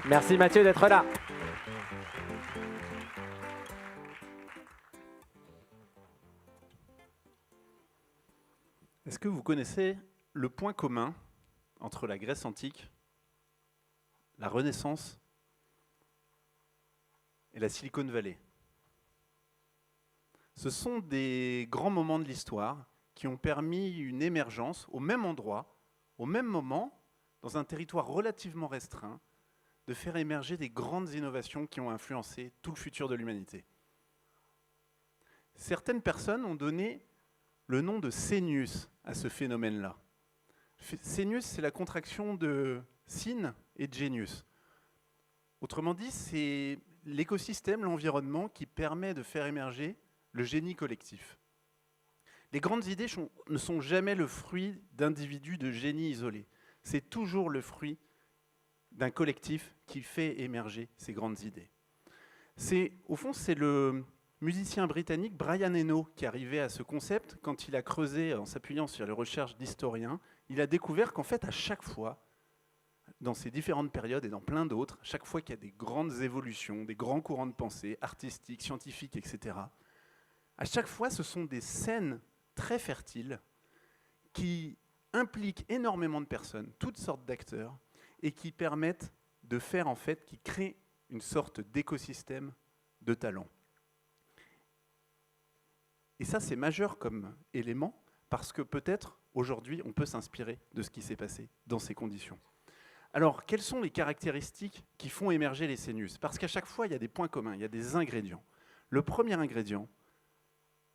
Merci Mathieu d'être là. Est-ce que vous connaissez le point commun entre la Grèce antique, la Renaissance et la Silicon Valley? Ce sont des grands moments de l'histoire qui ont permis une émergence au même endroit, au même moment, dans un territoire relativement restreint, de faire émerger des grandes innovations qui ont influencé tout le futur de l'humanité. Certaines personnes ont donné le nom de Sénius à ce phénomène-là. Sénius, c'est la contraction de Syn et de Genius. Autrement dit, c'est l'écosystème, l'environnement qui permet de faire émerger le génie collectif. Les grandes idées ne sont jamais le fruit d'individus de génie isolés. C'est toujours le fruit d'un collectif qui fait émerger ces grandes idées. Au fond, c'est le musicien britannique Brian Eno qui arrivait à ce concept quand il a creusé en s'appuyant sur les recherches d'historiens. Il a découvert qu'en fait, à chaque fois, dans ces différentes périodes et dans plein d'autres, chaque fois qu'il y a des grandes évolutions, des grands courants de pensée, artistiques, scientifiques, etc., à chaque fois, ce sont des scènes très fertiles qui impliquent énormément de personnes, toutes sortes d'acteurs, et qui permettent de faire, en fait, qui créent une sorte d'écosystème de talent. Et ça, c'est majeur comme élément, parce que peut-être, aujourd'hui, on peut s'inspirer de ce qui s'est passé dans ces conditions. Alors, quelles sont les caractéristiques qui font émerger les Sénius? Parce qu'à chaque fois, il y a des points communs, il y a des ingrédients. Le premier ingrédient,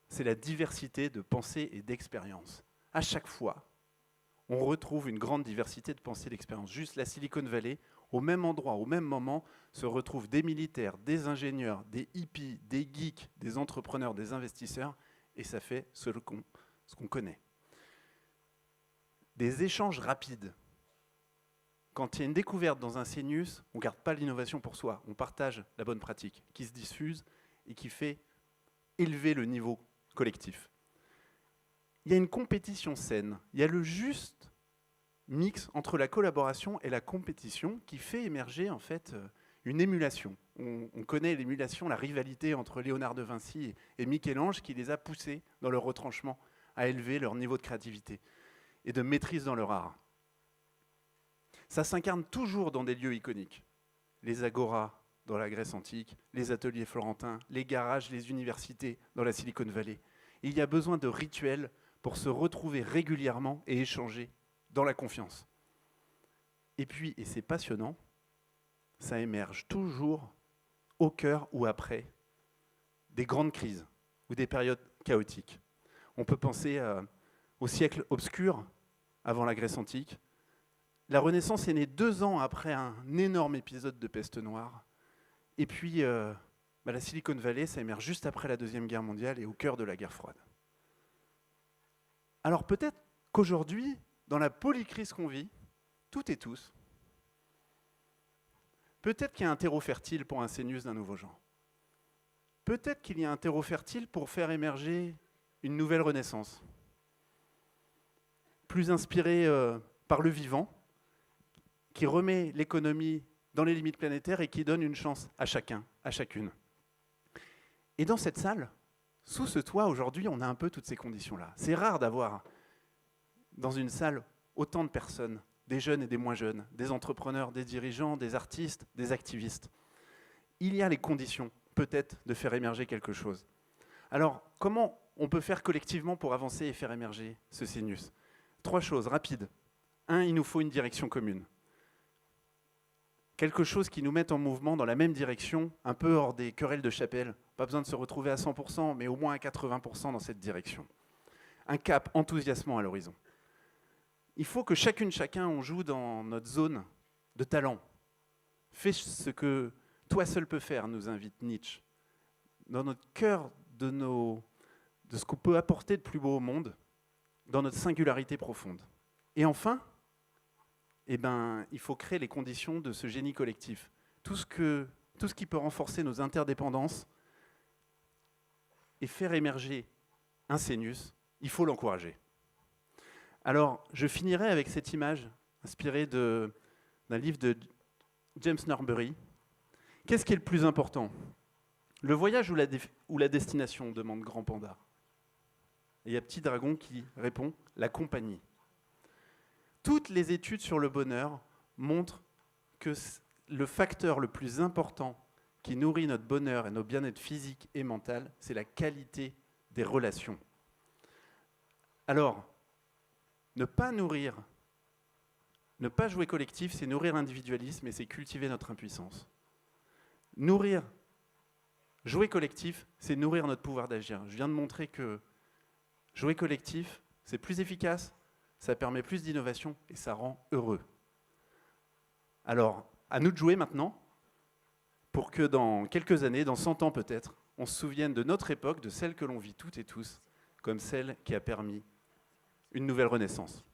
c'est la diversité de pensée et d'expérience. À chaque fois, on retrouve une grande diversité de pensée et d'expérience. Juste la Silicon Valley, au même endroit, au même moment, se retrouvent des militaires, des ingénieurs, des hippies, des geeks, des entrepreneurs, des investisseurs, et ça fait ce qu'on connaît. Des échanges rapides. Quand il y a une découverte dans un Sénius, on ne garde pas l'innovation pour soi, on partage la bonne pratique qui se diffuse et qui fait élever le niveau collectif. Il y a une compétition saine, il y a le juste mix entre la collaboration et la compétition qui fait émerger en fait une émulation. On connaît l'émulation, la rivalité entre Léonard de Vinci et Michel-Ange qui les a poussés dans leur retranchement à élever leur niveau de créativité et de maîtrise dans leur art. Ça s'incarne toujours dans des lieux iconiques. Les agoras dans la Grèce antique, les ateliers florentins, les garages, les universités dans la Silicon Valley. Il y a besoin de rituels pour se retrouver régulièrement et échanger dans la confiance. Et puis, et c'est passionnant, ça émerge toujours au cœur ou après des grandes crises ou des périodes chaotiques. On peut penser au siècle obscur avant la Grèce antique. La Renaissance est née 2 ans après un énorme épisode de peste noire. Et puis, la Silicon Valley, ça émerge juste après la Deuxième Guerre mondiale et au cœur de la guerre froide. Alors peut-être qu'aujourd'hui, dans la polycrise qu'on vit, toutes et tous, peut-être qu'il y a un terreau fertile pour un Sénius d'un nouveau genre. Peut-être qu'il y a un terreau fertile pour faire émerger une nouvelle Renaissance, plus inspirée par le vivant, qui remet l'économie dans les limites planétaires et qui donne une chance à chacun, à chacune. Et dans cette salle, sous ce toit, aujourd'hui, on a un peu toutes ces conditions-là. C'est rare d'avoir dans une salle autant de personnes, des jeunes et des moins jeunes, des entrepreneurs, des dirigeants, des artistes, des activistes. Il y a les conditions, peut-être, de faire émerger quelque chose. Alors, comment on peut faire collectivement pour avancer et faire émerger ce Sénius? 3 choses rapides. 1, il nous faut une direction commune. Quelque chose qui nous mette en mouvement dans la même direction, un peu hors des querelles de chapelle. Pas besoin de se retrouver à 100%, mais au moins à 80% dans cette direction. Un cap enthousiasmant à l'horizon. Il faut que chacun, on joue dans notre zone de talent. Fais ce que toi seul peux faire, nous invite Nietzsche. Dans notre cœur de ce qu'on peut apporter de plus beau au monde, dans notre singularité profonde. Et enfin, il faut créer les conditions de ce génie collectif. Tout ce qui peut renforcer nos interdépendances et faire émerger un Sénius, il faut l'encourager. Alors, je finirai avec cette image inspirée d'un livre de James Norbury. Qu'est-ce qui est le plus important? Le voyage ou la destination, demande Grand Panda. Et il y a Petit Dragon qui répond, la compagnie. Toutes les études sur le bonheur montrent que le facteur le plus important qui nourrit notre bonheur et notre bien-être physique et mental, c'est la qualité des relations. Alors, ne pas jouer collectif, c'est nourrir l'individualisme et c'est cultiver notre impuissance. Jouer collectif, c'est nourrir notre pouvoir d'agir. Je viens de montrer que jouer collectif, c'est plus efficace, ça permet plus d'innovation et ça rend heureux. Alors, à nous de jouer maintenant, pour que dans quelques années, dans 100 ans peut-être, on se souvienne de notre époque, de celle que l'on vit toutes et tous, comme celle qui a permis une nouvelle renaissance.